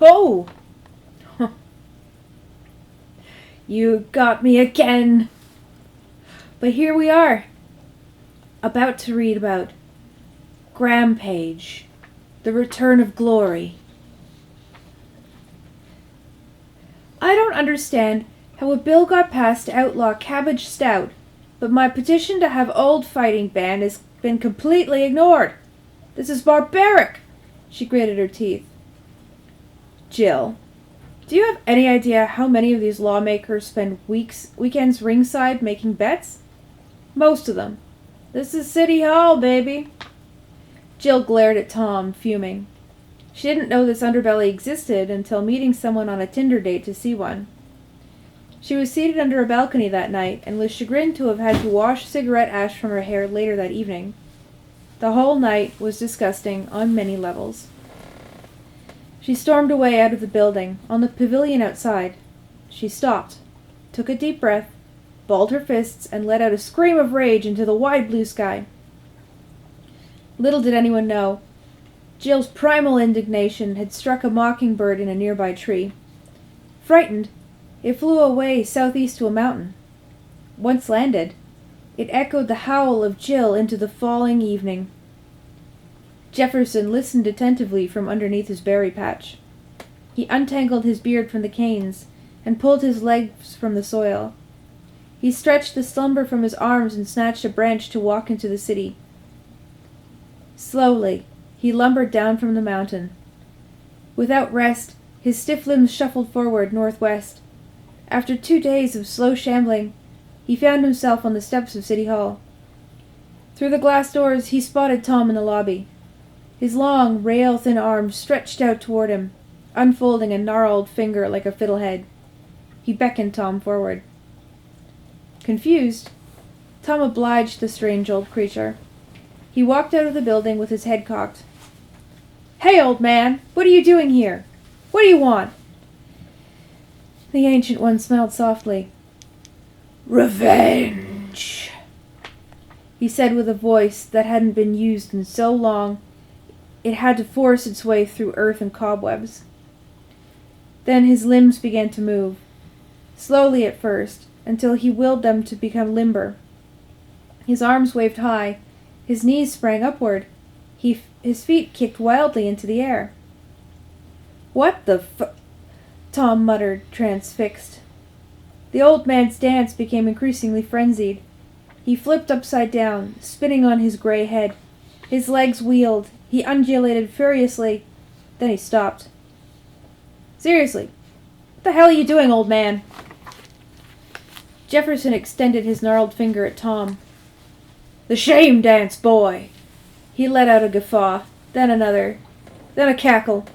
Oh! You got me again! But here we are, about to read about Grampage, the return of glory. I don't understand how a bill got passed to outlaw cabbage stout, but my petition to have old fighting ban has been completely ignored. This is barbaric! She gritted her teeth. Jill, do you have any idea how many of these lawmakers spend weekends ringside making bets? Most of them. This is City Hall, baby. Jill glared at Tom, fuming. She didn't know this underbelly existed until meeting someone on a Tinder date to see one. She was seated under a balcony that night and was chagrined to have had to wash cigarette ash from her hair later that evening. The whole night was disgusting on many levels. She stormed away out of the building, on the pavilion outside. She stopped, took a deep breath, balled her fists, and let out a scream of rage into the wide blue sky. Little did anyone know, Jill's primal indignation had struck a mockingbird in a nearby tree. Frightened, it flew away southeast to a mountain. Once landed, it echoed the howl of Jill into the falling evening. Jefferson listened attentively from underneath his berry patch. He untangled his beard from the canes and pulled his legs from the soil. He stretched the slumber from his arms and snatched a branch to walk into the city. Slowly, he lumbered down from the mountain. Without rest, his stiff limbs shuffled forward northwest. After 2 days of slow shambling, he found himself on the steps of City Hall. Through the glass doors, he spotted Tom in the lobby. His long, rail-thin arms stretched out toward him, unfolding a gnarled finger like a fiddlehead. He beckoned Tom forward. Confused, Tom obliged the strange old creature. He walked out of the building with his head cocked. "Hey, old man, what are you doing here? What do you want?" The Ancient One smiled softly. "Revenge," he said with a voice that hadn't been used in so long it had to force its way through earth and cobwebs. Then his limbs began to move, slowly at first, until he willed them to become limber. His arms waved high, his knees sprang upward, his feet kicked wildly into the air. "What the Tom muttered, transfixed. The old man's dance became increasingly frenzied. He flipped upside down, spinning on his gray head. His legs wheeled. He undulated furiously. Then he stopped. "Seriously, what the hell are you doing, old man?" Jefferson extended his gnarled finger at Tom. "The shame dance, boy!" He let out a guffaw, then another, then a cackle.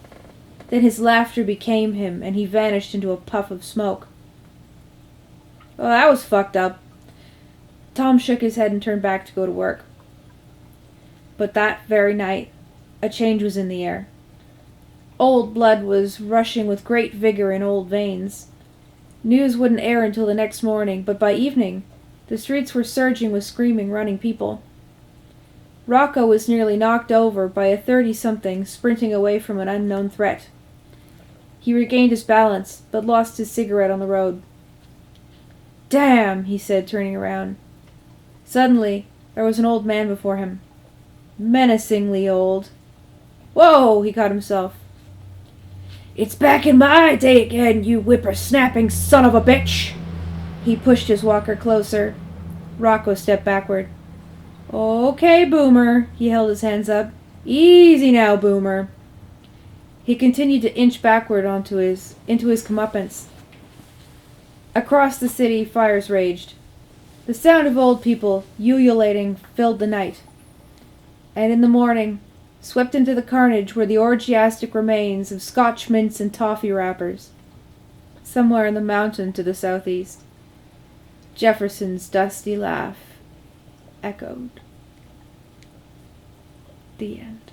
Then his laughter became him, and he vanished into a puff of smoke. "Well, that was fucked up." Tom shook his head and turned back to go to work. But that very night, a change was in the air. Old blood was rushing with great vigor in old veins. News wouldn't air until the next morning, but by evening, the streets were surging with screaming, running people. Rocco was nearly knocked over by a 30-something sprinting away from an unknown threat. He regained his balance, but lost his cigarette on the road. "Damn," he said, turning around. Suddenly, there was an old man before him. Menacingly old. "Whoa," he caught himself. "It's back in my day again, you whippersnapping son of a bitch!" He pushed his walker closer. Rocco stepped backward. "Okay, Boomer," he held his hands up. "Easy now, Boomer." He continued to inch backward into his comeuppance. Across the city, fires raged. The sound of old people ululating filled the night. And in the morning, swept into the carnage were the orgiastic remains of Scotch mints and toffee wrappers. Somewhere in the mountain to the southeast, Jefferson's dusty laugh echoed. The end.